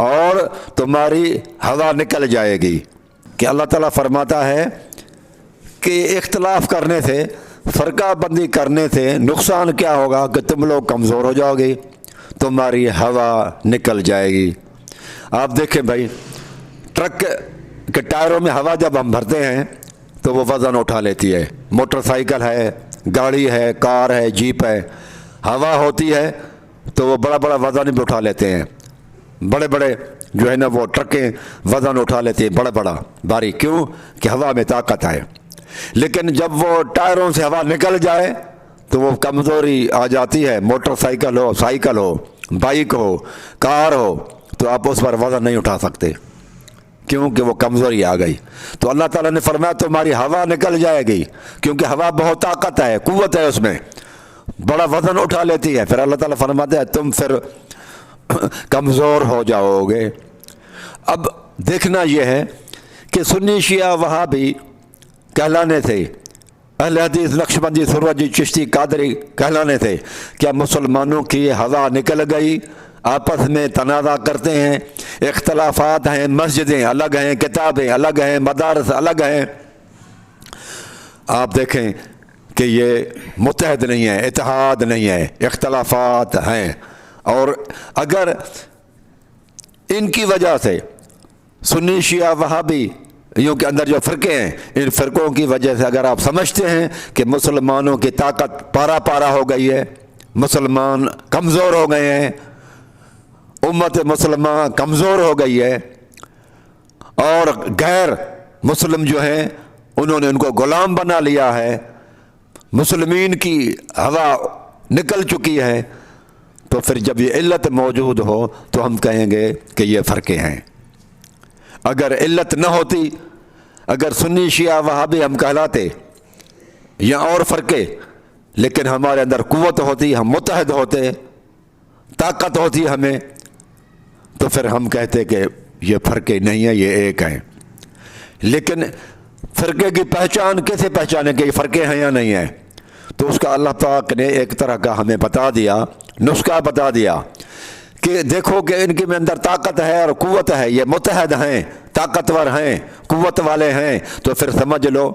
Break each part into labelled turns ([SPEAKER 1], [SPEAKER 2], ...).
[SPEAKER 1] اور تمہاری ہوا نکل جائے گی۔ کہ اللہ تعالیٰ فرماتا ہے کہ اختلاف کرنے سے، فرقہ بندی کرنے سے نقصان کیا ہوگا کہ تم لوگ کمزور ہو جاؤ گے، تمہاری ہوا نکل جائے گی۔ آپ دیکھیں بھائی، ٹرک کے ٹائروں میں ہوا جب ہم بھرتے ہیں تو وہ وزن اٹھا لیتی ہے۔ موٹر سائیکل ہے، گاڑی ہے، کار ہے، جیپ ہے، ہوا ہوتی ہے تو وہ بڑا بڑا وزن بھی اٹھا لیتے ہیں۔ بڑے بڑے جو ہے نا وہ ٹرکیں وزن اٹھا لیتی ہیں، بڑا بڑا بھاری، کیوں کہ ہوا میں طاقت ہے۔ لیکن جب وہ ٹائروں سے ہوا نکل جائے تو وہ کمزوری آ جاتی ہے۔ موٹر سائیکل ہو، سائیکل ہو، بائک ہو، کار ہو، تو آپ اس پر وزن نہیں اٹھا سکتے کیونکہ وہ کمزوری آ گئی۔ تو اللہ تعالیٰ نے فرمایا تمہاری ہوا نکل جائے گی، کیونکہ ہوا بہت طاقت ہے، قوت ہے، اس میں بڑا وزن اٹھا لیتی ہے۔ پھر اللہ تعالیٰ فرماتا ہے تم پھر کمزور ہو جاؤ گے۔ اب دیکھنا یہ ہے کہ سنی شیعہ وہابی کہلانے تھے، اہل حدیث نقشبندی سروجی چشتی قادری کہلانے تھے، کیا مسلمانوں کی ہوا نکل گئی؟ آپس میں تنازع کرتے ہیں، اختلافات ہیں، مسجدیں الگ ہیں، کتابیں الگ ہیں، مدارس الگ ہیں۔ آپ دیکھیں کہ یہ متحد نہیں ہے، اتحاد نہیں ہے، اختلافات ہیں۔ اور اگر ان کی وجہ سے سنی شیعہ وہابی یوں کے اندر جو فرقے ہیں، ان فرقوں کی وجہ سے اگر آپ سمجھتے ہیں کہ مسلمانوں کی طاقت پارا پارا ہو گئی ہے، مسلمان کمزور ہو گئے ہیں، امت مسلمان کمزور ہو گئی ہے، اور غیر مسلم جو ہیں انہوں نے ان کو غلام بنا لیا ہے، مسلمین کی ہوا نکل چکی ہے، تو پھر جب یہ علت موجود ہو تو ہم کہیں گے کہ یہ فرقے ہیں۔ اگر علت نہ ہوتی، اگر سنی شیعہ وہابی ہم کہلاتے یا اور فرقے، لیکن ہمارے اندر قوت ہوتی، ہم متحد ہوتے، طاقت ہوتی ہمیں، تو پھر ہم کہتے کہ یہ فرقے نہیں ہیں، یہ ایک ہیں۔ لیکن فرقے کی پہچان کیسے پہچانے کہ یہ فرقے ہیں یا نہیں ہیں؟ تو اس کا اللہ پاک نے ایک طرح کا ہمیں بتا دیا، نسخہ بتا دیا کہ دیکھو کہ ان کے میں اندر طاقت ہے اور قوت ہے، یہ متحد ہیں، طاقتور ہیں، قوت والے ہیں، تو پھر سمجھ لو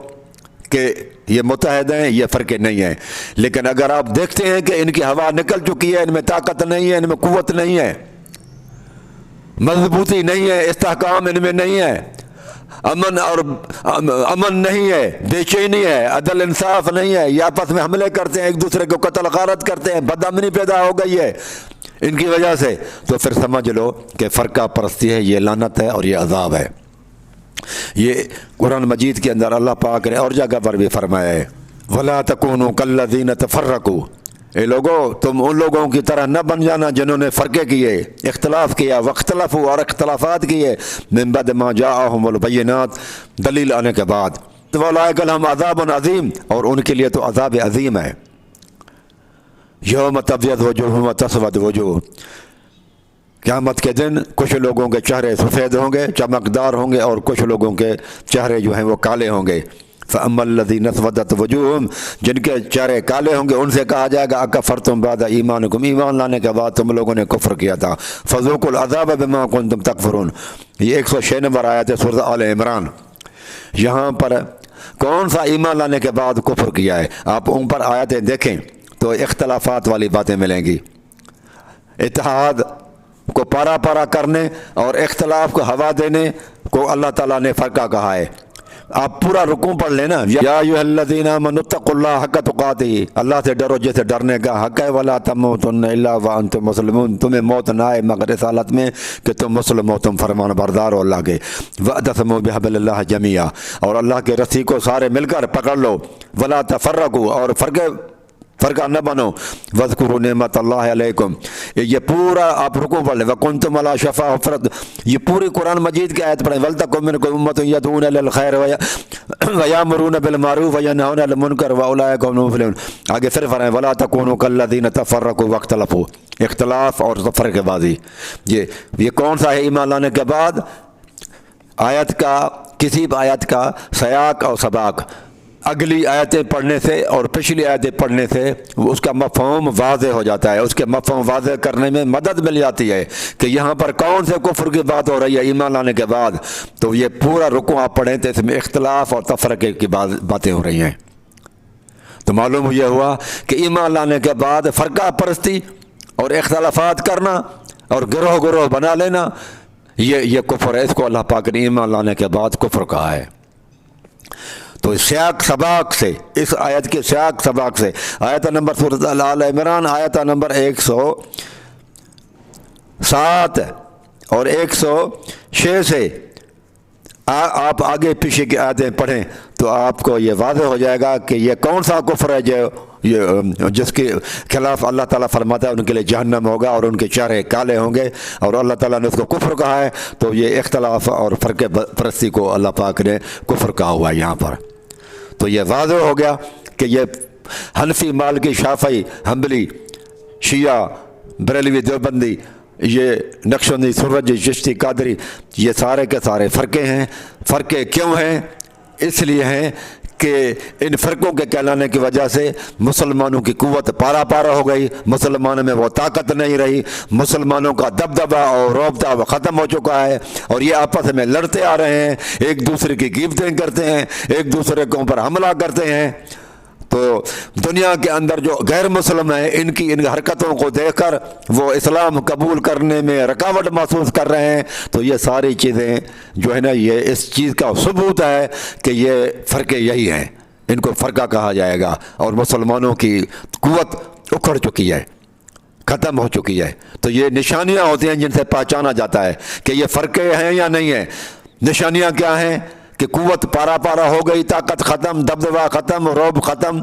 [SPEAKER 1] کہ یہ متحد ہیں، یہ فرقے نہیں ہیں۔ لیکن اگر آپ دیکھتے ہیں کہ ان کی ہوا نکل چکی ہے، ان میں طاقت نہیں ہے، ان میں قوت نہیں ہے، مضبوطی نہیں ہے، استحکام ان میں نہیں ہے، امن نہیں ہے، بے چینی ہے، عدل انصاف نہیں ہے، یہ آپس میں حملے کرتے ہیں، ایک دوسرے کو قتل غارت کرتے ہیں، بدامنی پیدا ہو گئی ہے ان کی وجہ سے، تو پھر سمجھ لو کہ فرقہ پرستی ہے، یہ لعنت ہے اور یہ عذاب ہے۔ یہ قرآن مجید کے اندر اللہ پاک نے اور جگہ پر بھی فرمایا ہے، وَلَا تَكُونُوا كَالَّذِينَ تَفَرَّقُوا، اے لوگو تم ان لوگوں کی طرح نہ بن جانا جنہوں نے فرقے کیے، اختلاف کیا، واختلفوا، اور اختلافات کیے، من بعد ما جاءہم البینات، دلیل آنے کے بعد، وَأُولَٰئِکَ لَهُمْ عَذَابٌ عَظِيمٌ، اور ان کے لیے تو عذاب عظیم ہے۔ یوم تبیض وجوہ وتسود وجوہ، قیامت کے دن کچھ لوگوں کے چہرے سفید ہوں گے، چمکدار ہوں گے، اور کچھ لوگوں کے چہرے جو ہیں وہ کالے ہوں گے۔ فَأَمَّا الَّذِينَ اسْوَدَتْ وُجُوهُهُمْ، جن کے چہرے کالے ہوں گے ان سے کہا جائے گا اَکَفَرْتُمْ بَعْدَ ایمانکم، ایمان لانے کے بعد تم لوگوں نے کفر کیا تھا، فَذُوقُوا الْعَذَابَ بِمَا كُنتُمْ تَكْفُرُونَ۔ یہ 106 نمبر آیت ہے سورۃ آل عمران۔ یہاں پر کون سا ایمان لانے کے بعد کفر کیا ہے؟ آپ ان پر آیتیں دیکھیں تو اختلافات والی باتیں ملیں گی، اتحاد کو پارا پارا کرنے اور اختلاف کو ہوا دینے کو اللہ تعالیٰ نے فرقہ کہا ہے۔ آپ پورا رکوع پڑھ لینا، یا ایھا الذین آمنوا اتقوا اللہ حق تقاتہ، اللہ سے ڈرو جیسے ڈرنے کا حق ہے، ولا تموتن الا وانتم مسلمون، تمہیں موت نہ آئے مگر اس حالت میں کہ تم مسلم ہو، تم فرمان بردار ہو اللہ کے، واعتصموا بحبل اللہ جمیعا، اور اللہ کے رسی کو سارے مل کر پکڑ لو، ولا تفرقوا، اور فرقہ نہ بنو، وَاذْكُرُوا نِعْمَتَ اللَّهِ عَلَيْكُمْ، یہ پورا آپ رکوع پڑھ لیں، وَكُنْتُمْ عَلَىٰ شَفَا حُفْرَةٍ، یہ پوری قرآن مجید کی آیت پڑھیں، وَلْتَكُن مِّنكُمْ أُمَّةٌ يَدْعُونَ إِلَى الْخَيْرِ وَيَأْمُرُونَ بِالْمَعْرُوفِ وَيَنْهَوْنَ عَنِ الْمُنكَرِ وَأُولَٰئِكَ هُمُ الْمُفْلِحُونَ۔ آگے پھر فرمائیں وَلَا تَكُونُوا كَالَّذِينَ تَفَرَّقُوا وَاخْتَلَفُوا، اختلاف اور فرقے بازی، یہ کون سا ہے ایمان لانے کے بعد؟ آیت کا، کسی بھی آیت کا سیاق اور سباق اگلی آیتیں پڑھنے سے اور پچھلی آیتیں پڑھنے سے اس کا مفہوم واضح ہو جاتا ہے، اس کے مفہوم واضح کرنے میں مدد مل جاتی ہے کہ یہاں پر کون سے کفر کی بات ہو رہی ہے ایمان لانے کے بعد۔ تو یہ پورا رکوع آپ پڑھیں تو اس میں اختلاف اور تفرقے کی باتیں ہو رہی ہیں۔ تو معلوم یہ ہوا کہ ایمان لانے کے بعد فرقہ پرستی اور اختلافات کرنا اور گروہ گروہ بنا لینا یہ کفر ہے، اس کو اللہ پاک نے ایمان لانے کے بعد کفر کہا ہے۔ تو سیاق سباق سے، اس آیت کے سیاق سباق سے، آیت نمبر سورۃ آل عمران آیت نمبر 107 اور 106 سے آپ آگے پیچھے کی آیتیں پڑھیں تو آپ کو یہ واضح ہو جائے گا کہ یہ کون سا کفر ہے جس کے خلاف اللہ تعالیٰ فرماتا ہے ان کے لیے جہنم ہوگا اور ان کے چہرے کالے ہوں گے، اور اللہ تعالیٰ نے اس کو کفر کہا ہے۔ تو یہ اختلاف اور فرقے پرستی کو اللہ پاک نے کفر کہا ہوا ہے یہاں پر۔ تو یہ واضح ہو گیا کہ یہ حنفی، مالکی، شافعی، حنبلی، شیعہ، بریلوی، دیوبندی، یہ نقشبندی، سورجی، چشتی، قادری، یہ سارے کے سارے فرقے ہیں۔ فرقے کیوں ہیں؟ اس لیے ہیں کہ ان فرقوں کے کہلانے کی وجہ سے مسلمانوں کی قوت پارا پارا ہو گئی، مسلمانوں میں وہ طاقت نہیں رہی، مسلمانوں کا دبدبہ اور رعب ختم ہو چکا ہے، اور یہ آپس میں لڑتے آ رہے ہیں، ایک دوسرے کی غیبتیں کرتے ہیں، ایک دوسرے کے اوپر حملہ کرتے ہیں۔ تو دنیا کے اندر جو غیر مسلم ہیں ان کی ان حرکتوں کو دیکھ کر وہ اسلام قبول کرنے میں رکاوٹ محسوس کر رہے ہیں۔ تو یہ ساری چیزیں جو ہے نا، یہ اس چیز کا ثبوت ہے کہ یہ فرقے یہی ہیں، ان کو فرقہ کہا جائے گا، اور مسلمانوں کی قوت اکھڑ چکی ہے، ختم ہو چکی ہے۔ تو یہ نشانیاں ہوتی ہیں جن سے پہچانا جاتا ہے کہ یہ فرقے ہیں یا نہیں ہیں۔ نشانیاں کیا ہیں؟ کہ قوت پارا پارا ہو گئی، طاقت ختم، دبدبہ ختم، رعب ختم،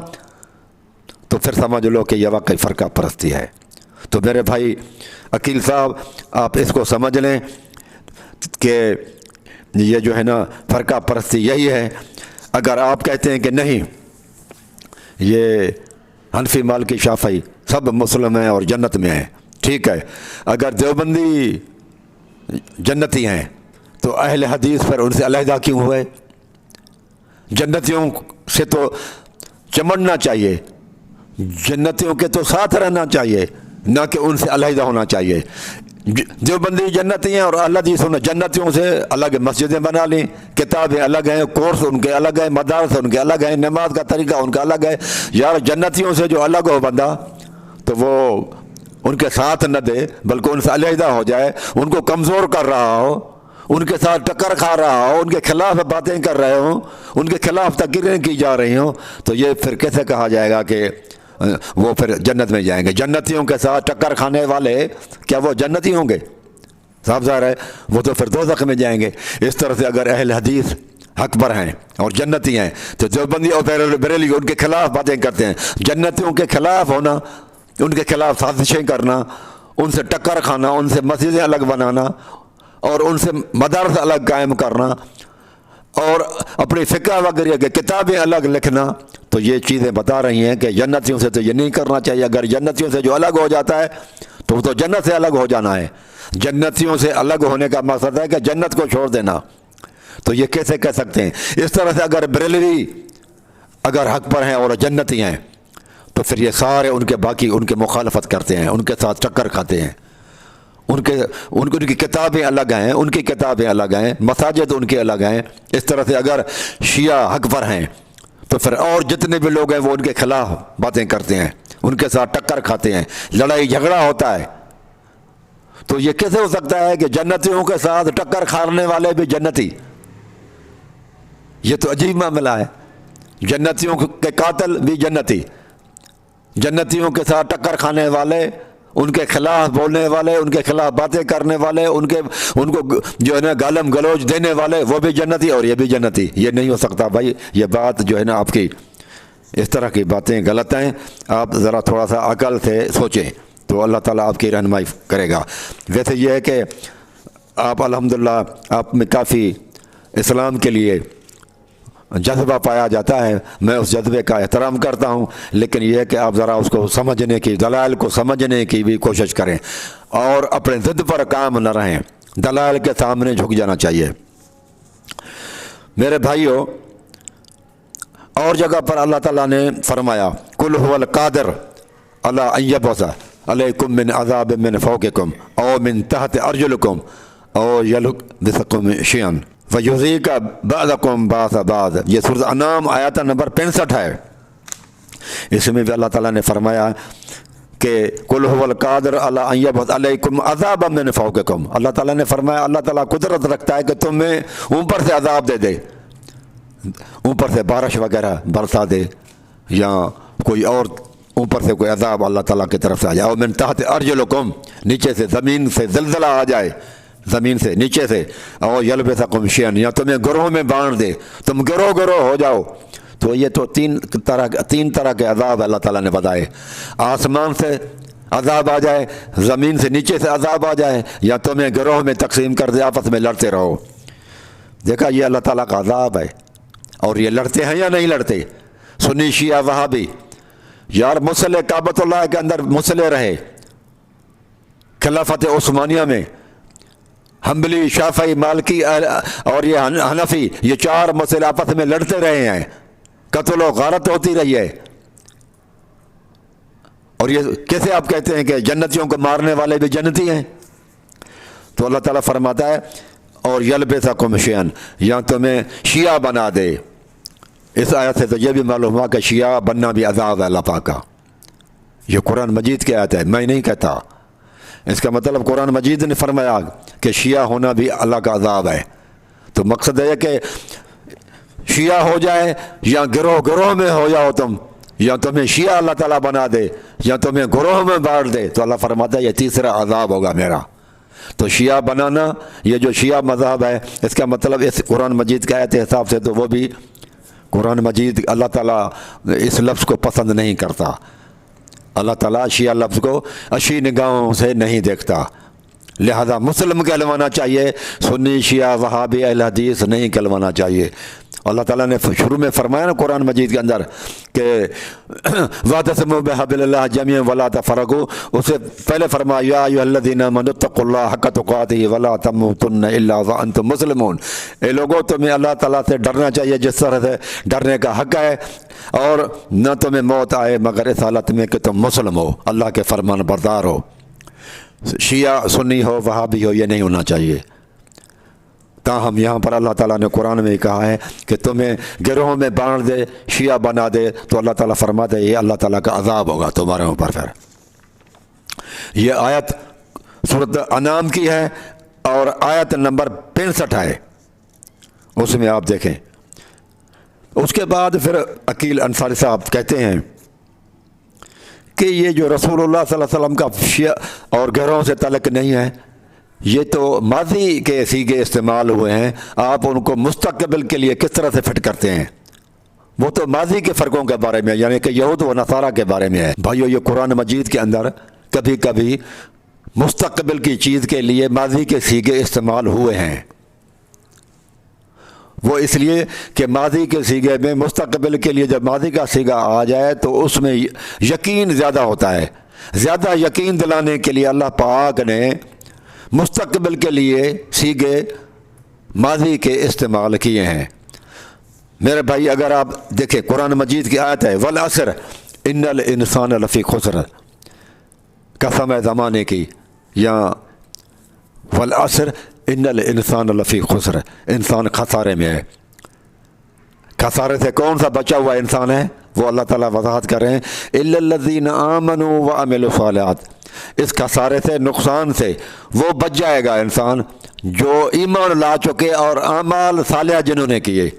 [SPEAKER 1] تو پھر سمجھ لو کہ یہ واقعی فرقہ پرستی ہے۔ تو میرے بھائی عقیل صاحب، آپ اس کو سمجھ لیں کہ یہ جو ہے نا فرقہ پرستی یہی ہے۔ اگر آپ کہتے ہیں کہ نہیں، یہ حنفی، مالکی، شافعی سب مسلم ہیں اور جنت میں ہیں، ٹھیک ہے۔ اگر دیوبندی جنتی ہیں تو اہل حدیث پر ان سے علیحدہ کیوں ہوئے؟ جنتیوں سے تو چمڑنا چاہیے، جنتیوں کے تو ساتھ رہنا چاہیے، نہ کہ ان سے علیحدہ ہونا چاہیے۔ دیوبندی جنتی ہیں اور اہل حدیث جنتیوں سے الگ مسجدیں بنا لیں، کتابیں الگ ہیں، کورس ان کے الگ ہیں، مدارس ان کے الگ ہیں، نماز کا طریقہ ان کا الگ ہے۔ یار جنتیوں سے جو الگ ہو بندہ تو وہ ان کے ساتھ نہ دے بلکہ ان سے علیحدہ ہو جائے، ان کو کمزور کر رہا ہو، ان کے ساتھ ٹکر کھا رہا ہو، ان کے خلاف باتیں کر رہے ہوں، ان کے خلاف تقریریں کی جا رہی ہوں، تو یہ پھر کیسے کہا جائے گا کہ وہ پھر جنت میں جائیں گے؟ جنتیوں کے ساتھ ٹکر کھانے والے کیا وہ جنتی ہوں گے؟ صاف ظاہر ہے وہ تو پھر دوزخ میں جائیں گے۔ اس طرح سے اگر اہل حدیث حق پر ہیں اور جنتی ہیں تو دیوبندی اور بریلوی ان کے خلاف باتیں کرتے ہیں۔ جنتیوں کے خلاف ہونا، ان کے خلاف سازشیں کرنا، ان سے ٹکر کھانا، ان سے مسجدیں الگ بنانا اور ان سے مدارس الگ قائم کرنا اور اپنی فقہ وغیرہ کے کتابیں الگ لکھنا، تو یہ چیزیں بتا رہی ہیں کہ جنتیوں سے تو یہ نہیں کرنا چاہیے۔ اگر جنتیوں سے جو الگ ہو جاتا ہے تو وہ تو جنت سے الگ ہو جانا ہے۔ جنتیوں سے الگ ہونے کا مقصد ہے کہ جنت کو چھوڑ دینا، تو یہ کیسے کہہ سکتے ہیں؟ اس طرح سے اگر بریلوی اگر حق پر ہیں اور جنتی ہیں تو پھر یہ سارے ان کے باقی ان کے مخالفت کرتے ہیں، ان کے ساتھ ٹکر کھاتے ہیں، ان کی کتابیں الگ ہیں، ان کی کتابیں الگ ہیں، مساجد ان کے الگ ہیں۔ اس طرح سے اگر شیعہ حق پر ہیں تو پھر اور جتنے بھی لوگ ہیں وہ ان کے خلاف باتیں کرتے ہیں، ان کے ساتھ ٹکر کھاتے ہیں، لڑائی جھگڑا ہوتا ہے۔ تو یہ کیسے ہو سکتا ہے کہ جنتیوں کے ساتھ ٹکر کھانے والے بھی جنتی؟ یہ تو عجیب معاملہ ہے۔ جنتیوں کے قاتل بھی جنتی، جنتیوں کے ساتھ ٹکر کھانے والے، ان کے خلاف بولنے والے، ان کے خلاف باتیں کرنے والے، ان کو جو ہے نا گالم گلوچ دینے والے وہ بھی جنتی اور یہ بھی جنتی۔ یہ نہیں ہو سکتا بھائی، یہ بات جو ہے نا آپ کی اس طرح کی باتیں غلط ہیں۔ آپ ذرا تھوڑا سا عقل سے سوچیں تو اللہ تعالیٰ آپ کی رہنمائی کرے گا۔ ویسے یہ ہے کہ آپ الحمدللہ آپ میں کافی اسلام کے لیے جذبہ پایا جاتا ہے، میں اس جذبے کا احترام کرتا ہوں، لیکن یہ ہے کہ آپ ذرا اس کو سمجھنے کی، دلائل کو سمجھنے کی بھی کوشش کریں اور اپنے ضد پر کام نہ رہیں، دلائل کے سامنے جھک جانا چاہیے۔ میرے بھائیوں، اور جگہ پر اللہ تعالیٰ نے فرمایا قل هو القادر علی ان یبعث علیکم من عذاب من فوقکم او من تحت ارجلکم او یلبسکم شیئا فیذیق بعضکم بعض بعض۔ یہ سورۃ انعام آیت نمبر 65 ہے۔ اس میں بھی اللہ تعالیٰ نے فرمایا کہ قل هو القادر علی ان یبعث علیکم عذابا من فوقکم۔ اللہ تعالیٰ نے فرمایا اللہ تعالیٰ قدرت رکھتا ہے کہ تمہیں اوپر سے عذاب دے دے، اوپر سے بارش وغیرہ برسا دے، یا کوئی اور اوپر سے کوئی عذاب اللہ تعالیٰ کی طرف سے آ جائے، اور من تحت ارجلکم، نیچے سے زمین سے زلزلہ آ جائے، زمین سے نیچے سے، اور یلبسکم شیئا، یا تمہیں گروہ میں بانٹ دے، تم گروہ گروہ ہو جاؤ۔ تو یہ تو تین طرح کے عذاب اللہ تعالیٰ نے بتائے، آسمان سے عذاب آ جائے، زمین سے نیچے سے عذاب آ جائے، یا تمہیں گروہ میں تقسیم کر دے، آپس میں لڑتے رہو۔ دیکھا یہ اللہ تعالیٰ کا عذاب ہے، اور یہ لڑتے ہیں یا نہیں لڑتے؟ سنی شیعہ وہابی، یار مسلح کعبۃ اللہ کے اندر مسلح رہے، خلافت عثمانیہ میں حنبلی، شافعی، مالکی اور یہ حنفی، یہ چار مسلح آپس میں لڑتے رہے ہیں، قتل و غارت ہوتی رہی ہے۔ اور یہ کیسے آپ کہتے ہیں کہ جنتیوں کو مارنے والے بھی جنتی ہیں؟ تو اللہ تعالیٰ فرماتا ہے اور یلبسکم شیئا، یا تمہیں شیعہ بنا دے۔ اس آیت سے تو یہ بھی معلوم ہوا کہ شیعہ بننا بھی عذاب ہے اللہ پاک کا۔ یہ قرآن مجید کی آیت ہے، میں نہیں کہتا۔ اس کا مطلب قرآن مجید نے فرمایا کہ شیعہ ہونا بھی اللہ کا عذاب ہے۔ تو مقصد ہے کہ شیعہ ہو جائے یا گروہ گروہ میں ہو جاؤ تم، یا تمہیں شیعہ اللہ تعالیٰ بنا دے، یا تمہیں گروہ میں بانٹ دے، تو اللہ فرماتا ہے یہ تیسرا عذاب ہوگا میرا۔ تو شیعہ بنانا، یہ جو شیعہ مذہب ہے، اس کا مطلب اس قرآن مجید کے آیت کے حساب سے تو وہ بھی قرآن مجید اللہ تعالیٰ اس لفظ کو پسند نہیں کرتا۔ اللہ تعالیٰ شیعہ لفظ کو اچھی نگاہوں سے نہیں دیکھتا، لہذا مسلم کہلوانا چاہیے، سنی، شیعہ، وہابی، اہل حدیث نہیں کہلوانا چاہیے۔ اللہ تعالیٰ نے شروع میں فرمایا نا قرآن مجید کے اندر کہ واعتصموا بحبل اللہ جميعا ولا تفرقوا، اس سے پہلے فرمایا یا ایھا الذین آمنوا اتقوا اللہ حق تقاتہ ولا تموتن الا وانتم مسلمون۔ اے لوگوں تمہیں اللہ تعالیٰ سے ڈرنا چاہیے جس طرح سے ڈرنے کا حق ہے، اور نہ تمہیں موت آئے مگر اس حالت میں کہ تم مسلم ہو، اللہ کے فرمان بردار ہو۔ شیعہ، سنی ہو، وہابی ہو، یہ نہیں ہونا چاہیے۔ تاہم یہاں پر اللہ تعالیٰ نے قرآن میں کہا ہے کہ تمہیں گروہوں میں بانٹ دے، شیعہ بنا دے، تو اللہ تعالیٰ فرماتا ہے یہ اللہ تعالیٰ کا عذاب ہوگا تمہارے اوپر۔ پھر یہ آیت سورۃ انعام کی ہے اور آیت نمبر 65 ہے، اس میں آپ دیکھیں۔ اس کے بعد پھر عقیل انصاری صاحب کہتے ہیں کہ یہ جو رسول اللہ صلی اللہ علیہ وسلم کا شیعہ اور گروہوں سے تعلق نہیں ہے، یہ تو ماضی کے سیغے استعمال ہوئے ہیں، آپ ان کو مستقبل کے لیے کس طرح سے فٹ کرتے ہیں؟ وہ تو ماضی کے فرقوں کے بارے میں، یعنی کہ یہود و نصارہ کے بارے میں ہے۔ بھائیو، یہ قرآن مجید کے اندر کبھی کبھی مستقبل کی چیز کے لیے ماضی کے سیغے استعمال ہوئے ہیں۔ وہ اس لیے کہ ماضی کے سیغے میں مستقبل کے لیے جب ماضی کا سیغہ آ جائے تو اس میں یقین زیادہ ہوتا ہے۔ زیادہ یقین دلانے کے لیے اللہ پاک نے مستقبل کے لیے سیغے ماضی کے استعمال کیے ہیں۔ میرے بھائی، اگر آپ دیکھیں قرآن مجید کی آیت ہے والعصر ان الانسان لفی خسر، قسم ہے زمانے کی، یا والعصر ان الانسان لفی خسر، انسان خسارے میں ہے۔ خسارے سے کون سا بچا ہوا انسان ہے؟ وہ اللہ تعالیٰ وضاحت کر رہے ہیں الا الذین آمنوا وعملوا الصالحات۔ اس خسارے سے، نقصان سے وہ بچ جائے گا انسان جو ایمان لا چکے اور اعمال صالحہ جنہوں نے کیے۔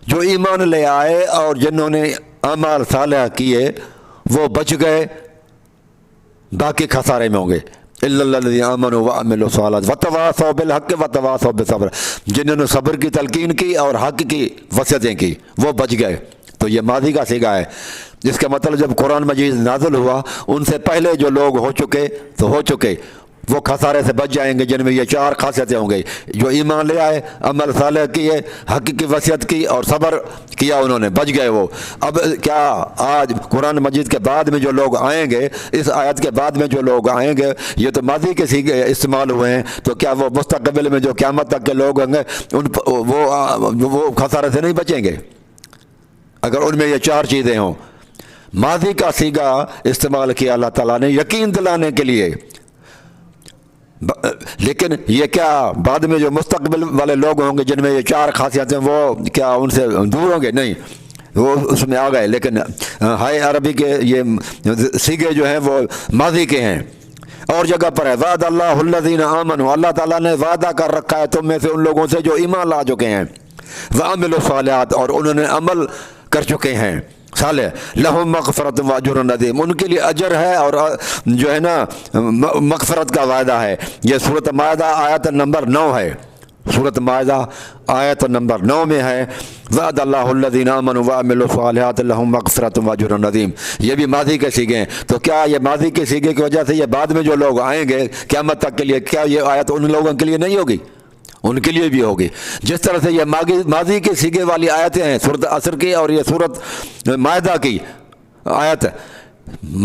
[SPEAKER 1] جو ایمان لے آئے اور جنہوں نے اعمال صالحہ کیے وہ بچ گئے، باقی خسارے میں ہوں گے۔ الا الذین آمنوا وعملوا الصالحات وتواصوا بالحق وتواصوا بالصبر، جنہوں نے صبر کی تلقین کی اور حق کی وصیتیں کی وہ بچ گئے۔ تو یہ ماضی کا سیغہ ہے، جس کا مطلب جب قرآن مجید نازل ہوا ان سے پہلے جو لوگ ہو چکے وہ خسارے سے بچ جائیں گے، جن میں یہ چار خاصیتیں ہوں گی۔ جو ایمان لے آئے، عمل صالح کیے، حق کی وصیت کی اور صبر کیا، انہوں نے بچ گئے وہ۔ اب کیا آج قرآن مجید کے بعد میں جو لوگ آئیں گے، اس آیت کے بعد میں جو لوگ آئیں گے، یہ تو ماضی کے سیغے استعمال ہوئے ہیں، تو کیا وہ مستقبل میں جو قیامت تک کے لوگ ہوں گے وہ خسارے سے نہیں بچیں گے؟ اگر ان میں یہ 4 چیزیں ہوں. ماضی کا سیگا استعمال کیا اللہ تعالیٰ نے یقین دلانے کے لیے، لیکن یہ کیا بعد میں جو مستقبل والے لوگ ہوں گے جن میں یہ 4 خاصیتیں، وہ کیا ان سے دور ہوں گے؟ نہیں، وہ اس میں آ گئے. لیکن ہائے عربی کے یہ سیگے جو ہیں وہ ماضی کے ہیں. اور جگہ پر ہے وعد اللہ الذین آمنوا، اللہ تعالیٰ نے وعدہ کر رکھا ہے تم میں سے ان لوگوں سے جو ایمان لا چکے ہیں، وعملوا الصالحات، اور انہوں نے عمل کر چکے ہیں صالح، لہم مغفرت و اجر عظیم، ان کے لیے اجر ہے اور جو ہے نا مغفرت کا وعدہ ہے. یہ سورۃ مائدہ آیت نمبر 9 ہے. سورۃ مائدہ آیت نمبر 9 میں ہے وعد اللہ الذین آمنوا وعملوا الصالحات لہم مغفرت و اجر عظیم. یہ بھی ماضی کے سیگے ہیں. تو کیا یہ ماضی کے سیگے کی وجہ سے یہ بعد میں جو لوگ آئیں گے قیامت تک کے لیے، کیا یہ آیت ان لوگوں کے لیے نہیں ہوگی؟ ان کے لیے بھی ہوگی. جس طرح سے یہ ماضی کے سیگے والی آیتیں ہیں سورۃ عصر کی، اور یہ سورۃ مائدہ کی آیت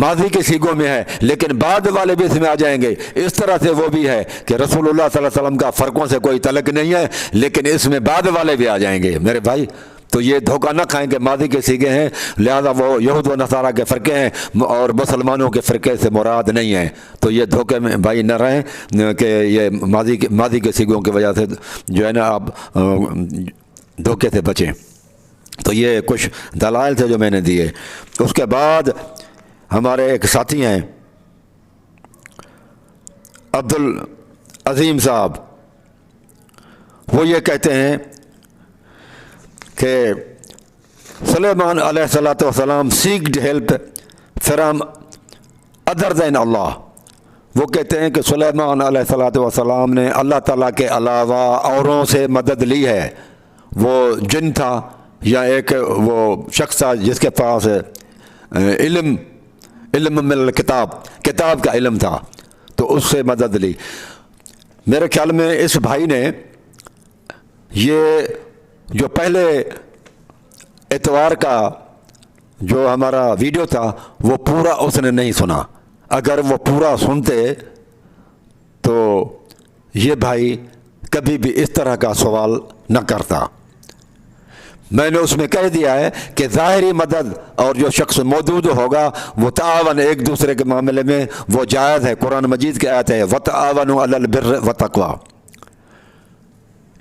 [SPEAKER 1] ماضی کے سیگوں میں ہے، لیکن بعد والے بھی اس میں آ جائیں گے. اس طرح سے وہ بھی ہے کہ رسول اللہ صلی اللہ علیہ وسلم کا فرقوں سے کوئی تعلق نہیں ہے، لیکن اس میں بعد والے بھی آ جائیں گے میرے بھائی. تو یہ دھوکہ نہ کھائیں کہ ماضی کے سیگے ہیں لہذا وہ یہود و نصارہ کے فرقے ہیں اور مسلمانوں کے فرقے سے مراد نہیں ہیں. تو یہ دھوکے میں بھائی نہ رہیں کہ یہ ماضی کے سیگوں کی وجہ سے جو ہے نا آپ دھوکے سے بچیں. تو یہ کچھ دلائل تھے جو میں نے دیے. اس کے بعد ہمارے ایک ساتھی ہیں عبدالعظیم صاحب، وہ یہ کہتے ہیں کہ سلیمان علیہ السلام seeked help from other than اللہ. وہ کہتے ہیں کہ سلیمان علیہ السلام نے اللہ تعالیٰ کے علاوہ اوروں سے مدد لی ہے. وہ جن تھا یا ایک وہ شخص تھا جس کے پاس علم من الکتاب، کتاب کا علم تھا، تو اس سے مدد لی. میرے خیال میں اس بھائی نے یہ جو پہلے اتوار کا جو ہمارا ویڈیو تھا وہ پورا اس نے نہیں سنا. اگر وہ پورا سنتے تو یہ بھائی کبھی بھی اس طرح کا سوال نہ کرتا. میں نے اس میں کہہ دیا ہے کہ ظاہری مدد اور جو شخص موجود ہوگا وہ تعاون ایک دوسرے کے معاملے میں وہ جائز ہے. قرآن مجید کی آیت ہے وَتَعَاوَنُوا عَلَى الْبِرِّ وَالتَّقْوَىٰ،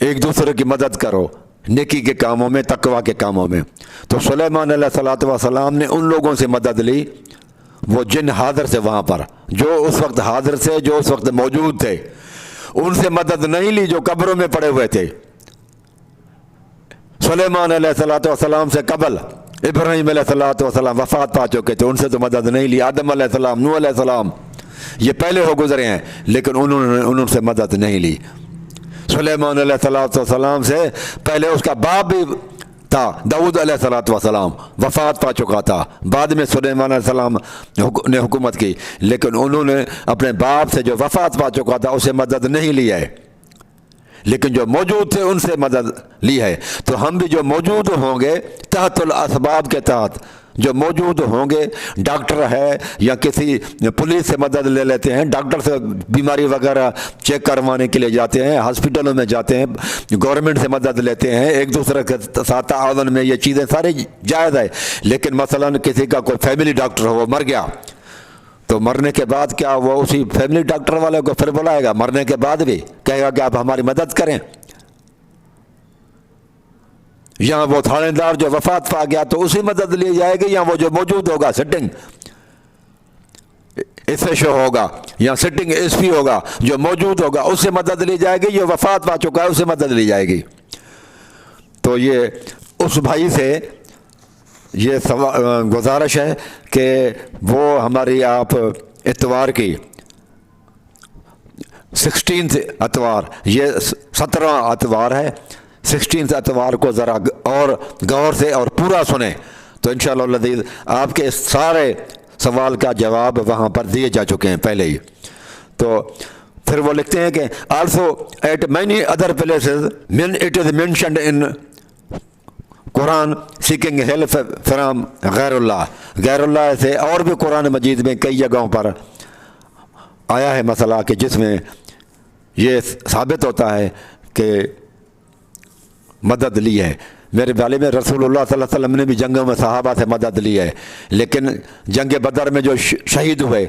[SPEAKER 1] ایک دوسرے کی مدد کرو نیکی کے کاموں میں، تقویٰ کے کاموں میں. تو سلیمان علیہ السلام نے ان لوگوں سے مدد لی وہ جن حاضر سے وہاں پر، جو اس وقت حاضر سے، جو اس وقت موجود تھے. ان سے مدد نہیں لی جو قبروں میں پڑے ہوئے تھے. سلیمان علیہ السلام سے قبل ابراہیم علیہ السلام وفات پا چکے تھے، ان سے تو مدد نہیں لی. آدم علیہ السلام، نوح علیہ السلام یہ پہلے ہو گزرے ہیں لیکن انہوں سے مدد نہیں لی. سلیمان علیہ السلام سے پہلے اس کا باپ بھی تھا داؤد علیہ السلام، وفات پا چکا تھا. بعد میں سلیمان علیہ السلام نے حکومت کی، لیکن انہوں نے اپنے باپ سے جو وفات پا چکا تھا اسے مدد نہیں لی ہے، لیکن جو موجود تھے ان سے مدد لی ہے. تو ہم بھی جو موجود ہوں گے تحت الاسباب کے تحت جو موجود ہوں گے، ڈاکٹر ہے یا کسی پولیس سے مدد لے لیتے ہیں، ڈاکٹر سے بیماری وغیرہ چیک کروانے کے لیے جاتے ہیں، ہاسپٹلوں میں جاتے ہیں، گورنمنٹ سے مدد لیتے ہیں، ایک دوسرے کے ساتھ تعاون میں یہ چیزیں ساری جائز ہے. لیکن مثلا کسی کا کوئی فیملی ڈاکٹر ہو وہ مر گیا تو مرنے کے بعد کیا وہ اسی فیملی ڈاکٹر والے کو پھر بلائے گا؟ مرنے کے بعد بھی کہے گا کہ آپ ہماری مدد کریں. یا وہ تھانے دار جو وفات پا گیا تو اسی مدد لی جائے گی، یا وہ جو موجود ہوگا سٹنگ ایس ایچ او ہوگا یا سٹنگ ایس پی ہوگا جو موجود ہوگا اس سے مدد لی جائے گی، جو وفات پا چکا ہے اس سے مدد لی جائے گی. تو یہ اس بھائی سے یہ گزارش ہے کہ وہ ہماری آپ اتوار کی 16 اتوار، یہ 17واں اتوار ہے، 16 اتوار کو ذرا اور غور سے اور پورا سنیں تو انشاءاللہ العزیز آپ کے سارے سوال کا جواب وہاں پر دیے جا چکے ہیں پہلے ہی. تو پھر وہ لکھتے ہیں کہ also at many other places it is mentioned in Quran seeking help from غیر اللہ، غیر اللہ سے اور بھی قرآن مجید میں کئی جگہوں پر آیا ہے مسئلہ کہ جس میں یہ ثابت ہوتا ہے کہ مدد لی ہے۔ میرے والد میں رسول اللہ صلی اللہ علیہ وسلم نے بھی جنگوں میں صحابہ سے مدد لی ہے، لیکن جنگ بدر میں جو شہید ہوئے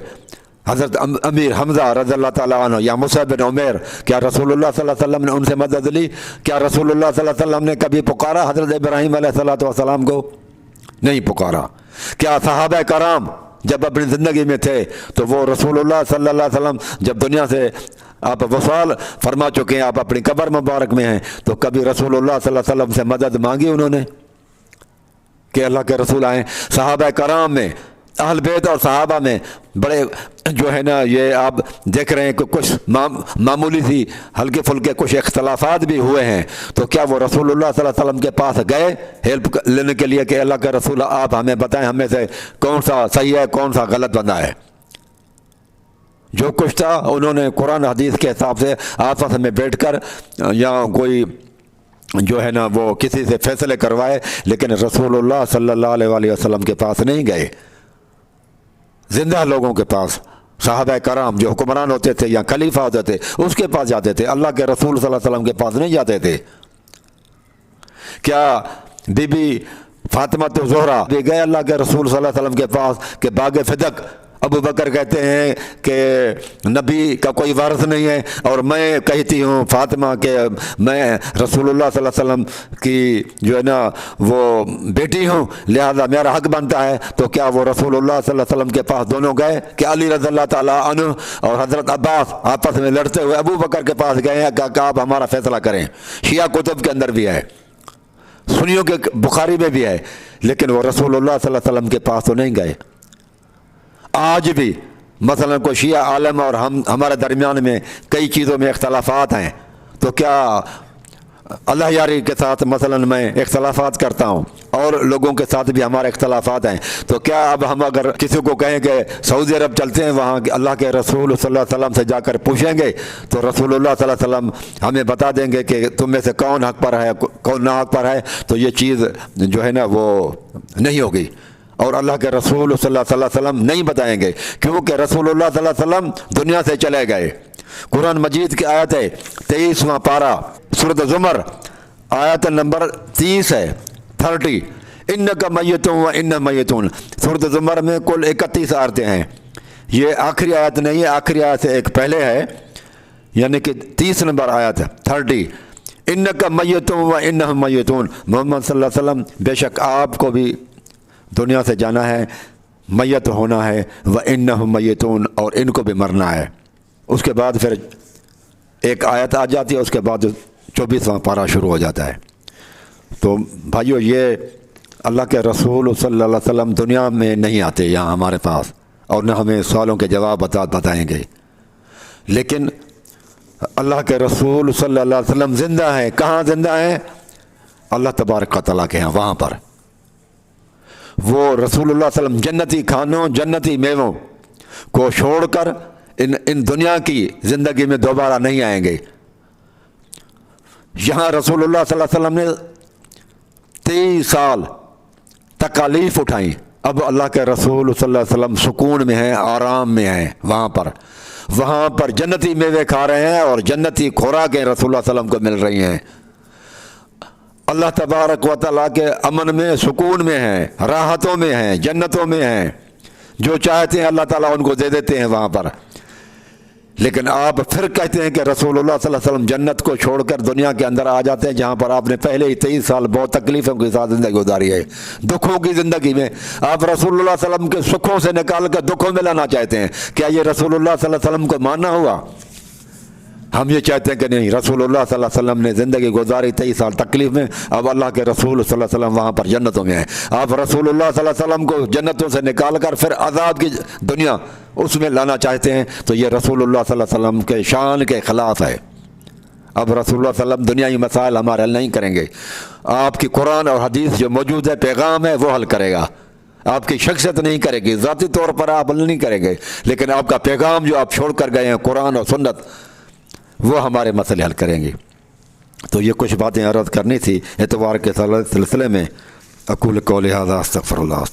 [SPEAKER 1] حضرت امیر حمزہ رضی اللہ تعالیٰ عنہ یا مصعب بن عمیر، کیا رسول اللہ صلی اللہ علیہ وسلم نے ان سے مدد لی؟ کیا رسول اللہ صلی اللہ علیہ وسلم نے کبھی پکارا حضرت ابراہیم علیہ السلام کو؟ نہیں پکارا۔ کیا صحابہ کرام جب اپنی زندگی میں تھے تو وہ رسول اللہ صلی اللہ علیہ وسلم جب دنیا سے آپ وصال فرما چکے ہیں، آپ اپنی قبر مبارک میں ہیں، تو کبھی رسول اللہ صلی اللہ علیہ وسلم سے مدد مانگی انہوں نے کہ اللہ کے رسول آئیں؟ صحابہ کرام میں، اہل بیت اور صحابہ میں بڑے جو ہے نا، یہ آپ دیکھ رہے ہیں کہ کچھ معمولی سی ہلکے پھلکے کچھ اختلافات بھی ہوئے ہیں، تو کیا وہ رسول اللہ صلی اللہ علیہ وسلم کے پاس گئے ہیلپ لینے کے لیے کہ اللہ کے رسول آپ ہمیں بتائیں ہمیں سے کون سا صحیح ہے کون سا غلط بندہ ہے؟ جو کچھ تھا انہوں نے قرآن حدیث کے حساب سے آپس میں بیٹھ کر یا کوئی جو ہے نا وہ کسی سے فیصلے کروائے، لیکن رسول اللہ صلی اللہ علیہ وسلم کے پاس نہیں گئے۔ زندہ لوگوں کے پاس، صحابہ کرام جو حکمران ہوتے تھے یا خلیفہ ہوتے تھے اس کے پاس جاتے تھے، اللہ کے رسول صلی اللہ علیہ وسلم کے پاس نہیں جاتے تھے۔ کیا بی بی فاطمہ زہرا بھی گئے اللہ کے رسول صلی اللہ علیہ وسلم کے پاس کہ باغ فدق ابو بکر کہتے ہیں کہ نبی کا کوئی وارث نہیں ہے اور میں کہتی ہوں فاطمہ کہ میں رسول اللہ صلی اللہ علیہ وسلم کی جو ہے نا وہ بیٹی ہوں، لہذا میرا حق بنتا ہے، تو کیا وہ رسول اللہ صلی اللہ علیہ وسلم کے پاس دونوں گئے؟ کہ علی رضی اللہ تعالیٰ عنہ اور حضرت عباس آپس میں لڑتے ہوئے ابو بکر کے پاس گئے ہیں کہ آپ ہمارا فیصلہ کریں؟ شیعہ کتب کے اندر بھی ہے، سنیوں کے بخاری میں بھی ہے، لیکن وہ رسول اللہ صلی اللہ علیہ وسلم کے پاس تو نہیں گئے۔ آج بھی مثلا کوئی شیعہ عالم اور ہمارے درمیان میں کئی چیزوں میں اختلافات ہیں، تو کیا اللہ یاری کے ساتھ مثلا میں اختلافات کرتا ہوں اور لوگوں کے ساتھ بھی ہمارے اختلافات ہیں، تو کیا اب ہم اگر کسی کو کہیں کہ سعودی عرب چلتے ہیں وہاں اللہ کے رسول صلی اللہ علیہ وسلم سے جا کر پوچھیں گے تو رسول اللہ صلی اللہ علیہ وسلم ہمیں بتا دیں گے کہ تم میں سے کون حق پر ہے کون نا حق پر ہے؟ تو یہ چیز جو ہے نا وہ نہیں ہوگی، اور اللہ کے رسول صلی اللہ علیہ وسلم نہیں بتائیں گے، کیونکہ رسول اللہ صلی اللہ علیہ وسلم دنیا سے چلے گئے۔ قرآن مجید کی آیت ہے 23واں پارہ سورۃ زمر آیت نمبر 30 ہے 30، انک میت و انہم میتون۔ سورۃ زمر میں کل 31 آیتیں ہیں، یہ آخری آیت نہیں ہے، آخری آیت سے ایک پہلے ہے، یعنی کہ 30 نمبر آیت ہے 30، انک میت و انہم میتون۔ محمد صلی اللہ علیہ وسلم بے شک آپ کو بھی دنیا سے جانا ہے، میت ہونا ہے، وَإِنَّهُمْ مَيِّتُونَ اور ان کو بھی مرنا ہے۔ اس کے بعد پھر ایک آیت آ جاتی ہے، اس کے بعد 24واں پارہ شروع ہو جاتا ہے۔ تو بھائیو، یہ اللہ کے رسول صلی اللہ علیہ وسلم دنیا میں نہیں آتے یہاں ہمارے پاس، اور نہ ہمیں سوالوں کے جواب بتائیں گے، لیکن اللہ کے رسول صلی اللہ علیہ وسلم زندہ ہیں۔ کہاں زندہ ہیں؟ اللہ تبارک و تعالیٰ کے ہیں، وہاں پر وہ رسول اللہ صلی اللہ علیہ وسلم جنتی کھانوں جنتی میووں کو چھوڑ کر ان دنیا کی زندگی میں دوبارہ نہیں آئیں گے۔ یہاں رسول اللہ صلی اللہ علیہ وسلم نے 23 سال تکالیف اٹھائیں، اب اللہ کے رسول صلی اللہ علیہ وسلم سکون میں ہیں، آرام میں ہیں، وہاں پر جنتی میوے کھا رہے ہیں اور جنتی خوراکیں رسول اللہ صلی اللہ علیہ وسلم کو مل رہی ہیں۔ اللہ تبارک و تعالیٰ کے امن میں، سکون میں ہیں، راحتوں میں ہیں، جنتوں میں ہیں، جو چاہتے ہیں اللہ تعالیٰ ان کو دے دیتے ہیں وہاں پر۔ لیکن آپ پھر کہتے ہیں کہ رسول اللہ صلی اللہ علیہ وسلم جنت کو چھوڑ کر دنیا کے اندر آ جاتے ہیں، جہاں پر آپ نے پہلے ہی 23 سال بہت تکلیفوں کے ساتھ زندگی گزاری ہے، دکھوں کی زندگی میں۔ آپ رسول اللہ صلی اللہ علیہ وسلم کے سکھوں سے نکال کر دکھوں میں لانا چاہتے ہیں، کیا یہ رسول اللہ صلی اللہ علیہ وسلم کو ماننا ہوا؟ ہم یہ چاہتے ہیں کہ نہیں، رسول اللہ صلی اللہ علیہ وسلم نے زندگی گزاری 23 سال تکلیف میں، اب اللہ کے رسول صلی اللہ علیہ وسلم وہاں پر جنتوں میں ہیں۔ آپ رسول اللہ صلی اللہ علیہ وسلم کو جنتوں سے نکال کر پھر عذاب کی دنیا اس میں لانا چاہتے ہیں، تو یہ رسول اللہ صلی اللہ علیہ وسلم کے شان کے خلاف ہے۔ اب رسول اللہ صلی اللہ علیہ وسلم دنیائی مسائل ہمارے حل نہیں کریں گے، آپ کی قرآن اور حدیث جو موجود ہے، پیغام ہے، وہ حل کرے گا۔ آپ کی شخصیت نہیں کرے گی، ذاتی طور پر آپ حل نہیں کریں گے، لیکن آپ کا پیغام جو آپ چھوڑ کر گئے ہیں، قرآن اور سنت، وہ ہمارے مسئلے حل کریں گے۔ تو یہ کچھ باتیں عرض کرنی تھی اتوار کے سلسلے میں۔ اقول قولی ھذا استغفر اللہ